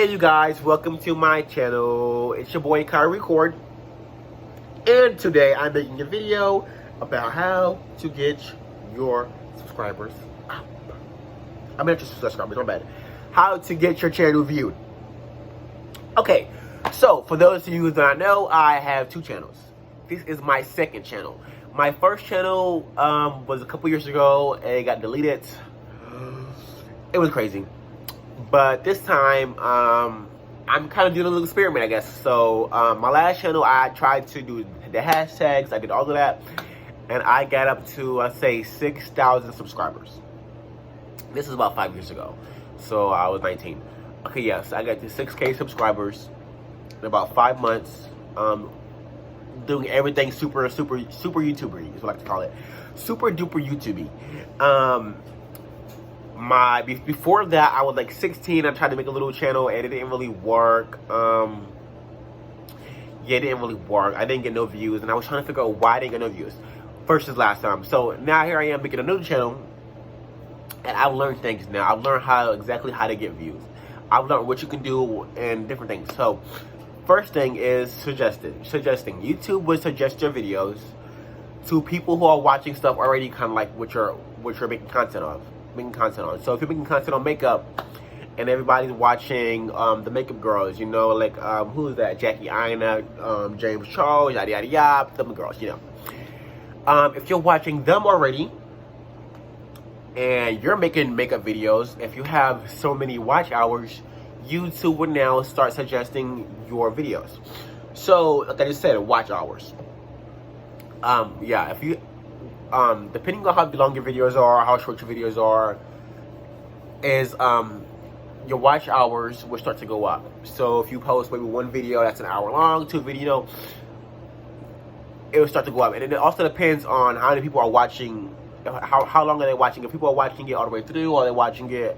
Hey you guys, welcome to my channel. It's your boy Kai Record, and today I'm making a video about how to get your subscribers up. I mean, not just subscribers, my bad. How to get your channel viewed. Okay, so for those of you who do not know, I have two channels. This is my second channel. My first channel was a couple years ago and it got deleted. It was crazy. But this time, I'm kind of doing a little experiment, I guess. So, my last channel, I tried to do the hashtags. I did all of that. And I got up to, let's say, 6,000 subscribers. This is about 5 years ago. So, I was 19. Okay, yes, I got to 6K subscribers in about 5 months. Doing everything super YouTuber-y, is what I like to call it. Super duper YouTubey. Before that, I was like 16. I tried to make a little channel and it didn't really work. Yeah, it didn't really work. I didn't get no views, and I was trying to figure out why I didn't get no views versus last time. So now here I am making a new channel, and I've learned things now. I've learned exactly how to get views. I've learned what you can do and different things. So first thing is suggesting. YouTube would suggest your videos to people who are watching stuff already, kind of like what you're making content on. So if you're making content on makeup and everybody's watching the makeup girls, you know, like who is that? Jackie Aina, James Charles, yada yada yada, them girls, you know. If you're watching them already and you're making makeup videos, if you have so many watch hours, YouTube would now start suggesting your videos. So like I just said, watch hours. Yeah, if you depending on how long your videos are, how short your videos are, is your watch hours will start to go up. So if you post maybe one video that's an hour long, two video, it will start to go up. And it also depends on how many people are watching, how long are they watching. If people are watching it all the way through, or are they watching it,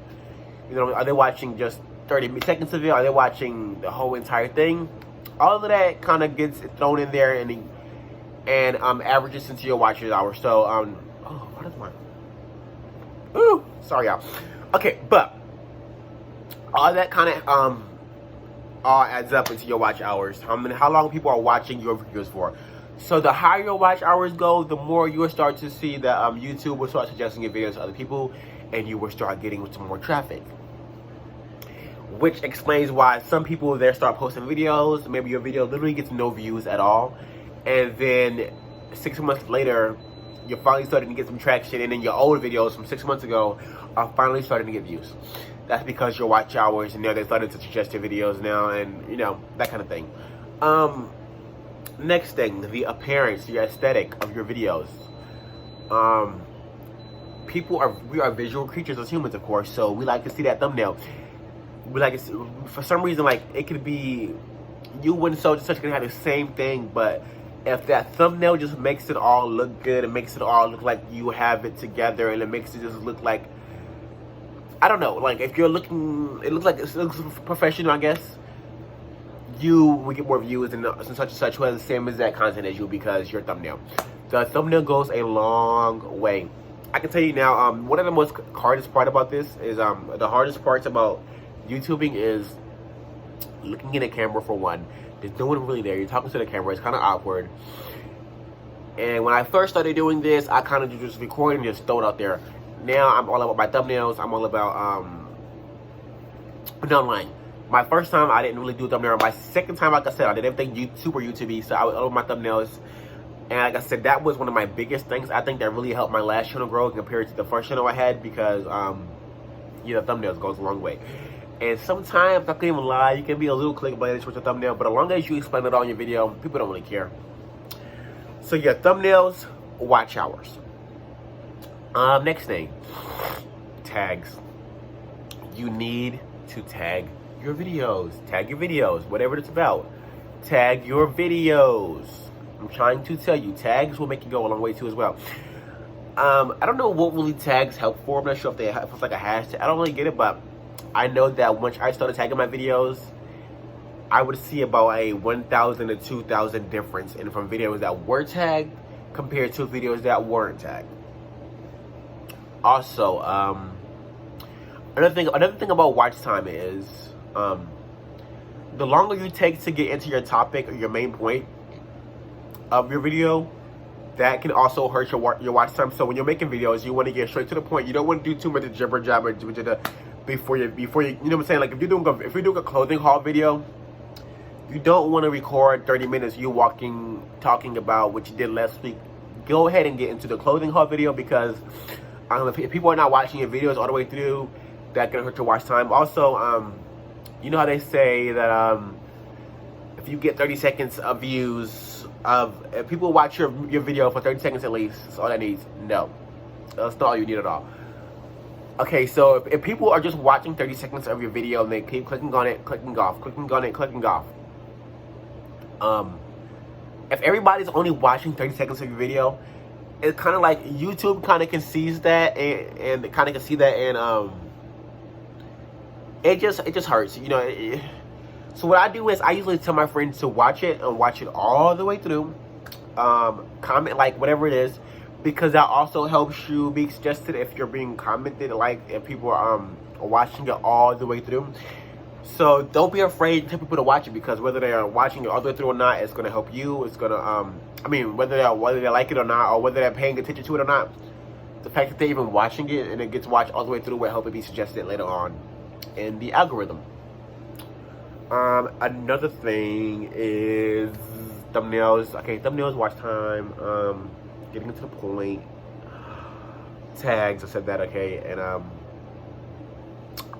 you know, are they watching just 30 seconds of it, are they watching the whole entire thing? All of that kind of gets thrown in there and averages into your watch hours. So, oh, what is mine? Ooh, sorry, y'all. Okay, but all that kind of all adds up into your watch hours. How long people are watching your videos for. So the higher your watch hours go, the more you will start to see that YouTube will start suggesting your videos to other people, and you will start getting some more traffic. Which explains why some people there start posting videos. Maybe your video literally gets no views at all. And then 6 months later, you're finally starting to get some traction, and then your old videos from 6 months ago are finally starting to get views. That's because your watch hours, and now they're starting to suggest your videos now, and you know, that kind of thing. Next thing, the appearance, the aesthetic of your videos. We are visual creatures as humans, of course, so we like to see that thumbnail. We like it, for some reason, like it could be you and such can have the same thing, but if that thumbnail just makes it all look good, it makes it all look like you have it together, and it makes it just look like, I don't know, like if you're looking, it looks professional, I guess, you will get more views than such and such who has the same exact content as you, because your thumbnail. The thumbnail goes a long way. I can tell you now, one of the most hardest part about this is, the hardest parts about YouTubing is looking in a camera, for one. There's no one really there. You're talking to the camera. It's kind of awkward. And when I first started doing this, I kind of just record and just throw it out there. Now I'm all about my thumbnails. I'm all about no, I'm lying. My first time I didn't really do a thumbnail. My second time, like I said, I did everything super YouTubey. So I would upload my thumbnails. And like I said, that was one of my biggest things. I think that really helped my last channel grow compared to the first channel I had, because you know, thumbnails goes a long way. And sometimes, I can't even lie, you can be a little clickbaitish with your thumbnail, but as long as you explain it all in your video, people don't really care. So yeah, thumbnails, watch hours. Next thing, tags. You need to tag your videos. Tag your videos, whatever it's about. Tag your videos. I'm trying to tell you, tags will make you go a long way too as well. I don't know what really tags help for. I'm not sure if it's like a hashtag. I don't really get it, but I know that once I started tagging my videos, I would see about a 1,000 to 2,000 difference from videos that were tagged compared to videos that weren't tagged. Also, another thing about watch time is the longer you take to get into your topic or your main point of your video, that can also hurt your watch time. So when you're making videos, you want to get straight to the point. You don't want to do too much jibber jabber before you you know what I'm saying. Like if you're doing a clothing haul video, you don't want to record 30 minutes you talking about what you did last week. Go ahead and get into the clothing haul video, because if people are not watching your videos all the way through, that can hurt your watch time. Also, you know how they say that if you get 30 seconds of views, if people watch your video for 30 seconds at least, that's all that needs. No, that's not all you need at all. Okay, so if people are just watching 30 seconds of your video and they keep clicking on it, clicking off, clicking on it, clicking off. If everybody's only watching 30 seconds of your video, it's kind of like YouTube kind of conceives that, and kind of can see that, and it just hurts, you know. So what I do is I usually tell my friends to watch it and watch it all the way through. Comment like whatever it is, because that also helps you be suggested if you're being commented, like if people are watching it all the way through. So don't be afraid to tell people to watch it, because whether they are watching it all the way through or not, it's gonna help you. It's gonna whether they like it or not, or whether they're paying attention to it or not, the fact that they're even watching it and it gets watched all the way through will help it be suggested later on in the algorithm. Another thing is thumbnails. Okay, thumbnails, watch time, getting to the point, tags, I said that, okay, and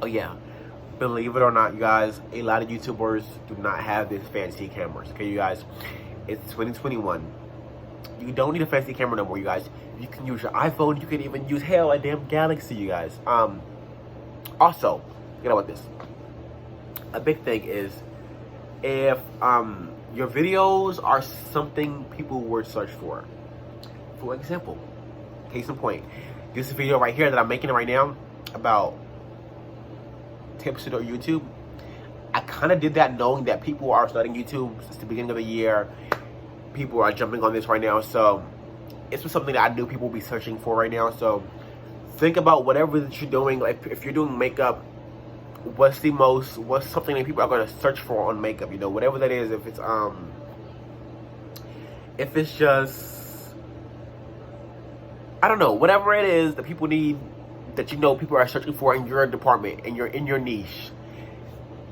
oh yeah, believe it or not, you guys, a lot of YouTubers do not have these fancy cameras, okay, you guys, it's 2021, you don't need a fancy camera no more, you guys. You can use your iPhone, you can even use, hell, a damn Galaxy, you guys. Also, forget about this. A big thing is, if your videos are something people would search for example, case in point, this video right here that I'm making right now about tips to do YouTube, I kind of did that knowing that people are starting YouTube since the beginning of the year. People are jumping on this right now, so it's something that I knew people will be searching for right now. So think about whatever that you're doing. Like if you're doing makeup, what's something that people are going to search for on makeup, you know, whatever that is. If it's just, I don't know, whatever it is that people need, that you know people are searching for in your department and you're in your niche,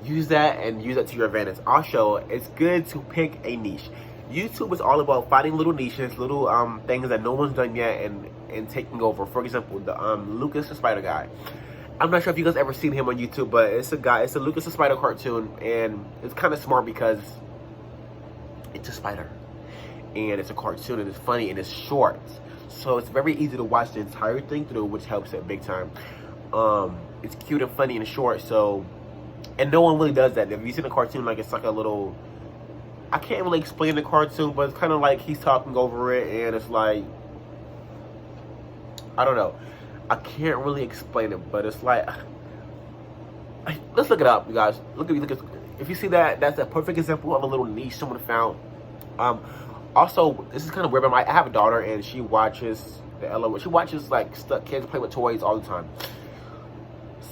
use that and use that to your advantage. Also, it's good to pick a niche. YouTube is all about finding little niches, little things that no one's done yet, and taking over. For example, the Lucas the Spider guy. I'm not sure if you guys ever seen him on YouTube, but it's a Lucas the Spider cartoon, and it's kind of smart because it's a spider, and it's a cartoon, and it's funny, and it's short, so it's very easy to watch the entire thing through, which helps it big time. It's cute and funny and short, so, and no one really does that. If you see the cartoon, like, it's like a little, I can't really explain the cartoon, but it's kind of like he's talking over it, and it's like, I don't know, I can't really explain it, but it's like, let's look it up, you guys. Look at if you see that, that's a perfect example of a little niche someone found. Also, this is kind of weird, but I have a daughter, and she watches she watches like kids play with toys all the time.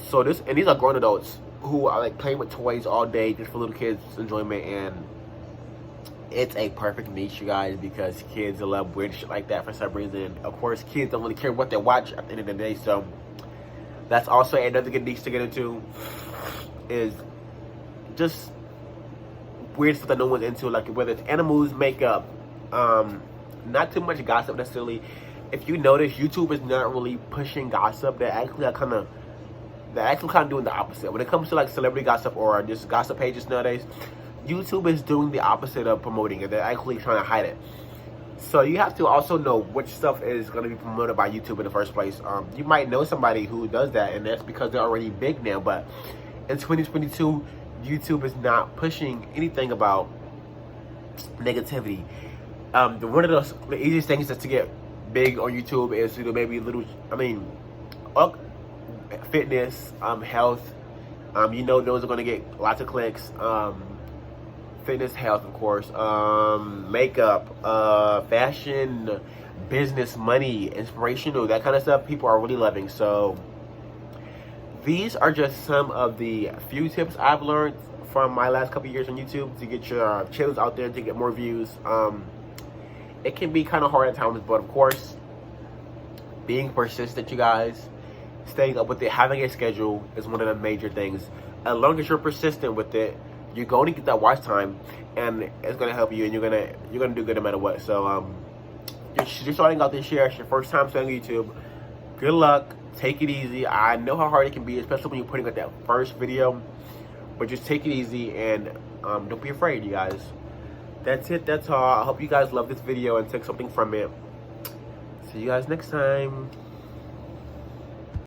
So these are grown adults who are like playing with toys all day just for little kids' enjoyment, and it's a perfect niche, you guys, because kids love weird shit like that for some reason. Of course, kids don't really care what they watch at the end of the day, so that's also another good niche to get into, is just weird stuff that no one's into, like whether it's animals, makeup, not too much gossip necessarily. If you notice, YouTube is not really pushing gossip. They're actually kind of doing the opposite. When it comes to like celebrity gossip or just gossip pages nowadays, YouTube is doing the opposite of promoting it. They're actually trying to hide it. So you have to also know which stuff is going to be promoted by YouTube in the first place. You might know somebody who does that, and that's because they're already big now. But in 2022, YouTube is not pushing anything about negativity. One of the easiest things to get big on YouTube is to do maybe fitness, health. You know those are going to get lots of clicks. Fitness, health, of course, makeup, fashion, business, money, inspirational, that kind of stuff people are really loving. So these are just some of the few tips I've learned from my last couple years on YouTube to get your channels out there, to get more views. It can be kind of hard at times, but of course, being persistent, you guys, staying up with it, having a schedule is one of the major things. As long as you're persistent with it, you're going to get that watch time, and it's going to help you, and you're gonna do good no matter what. So you're starting out this year, it's your first time starting YouTube. Good luck. Take it easy. I know how hard it can be, especially when you're putting out that first video, but just take it easy, and don't be afraid, you guys. That's it. That's all. I hope you guys love this video and took something from it. See you guys next time.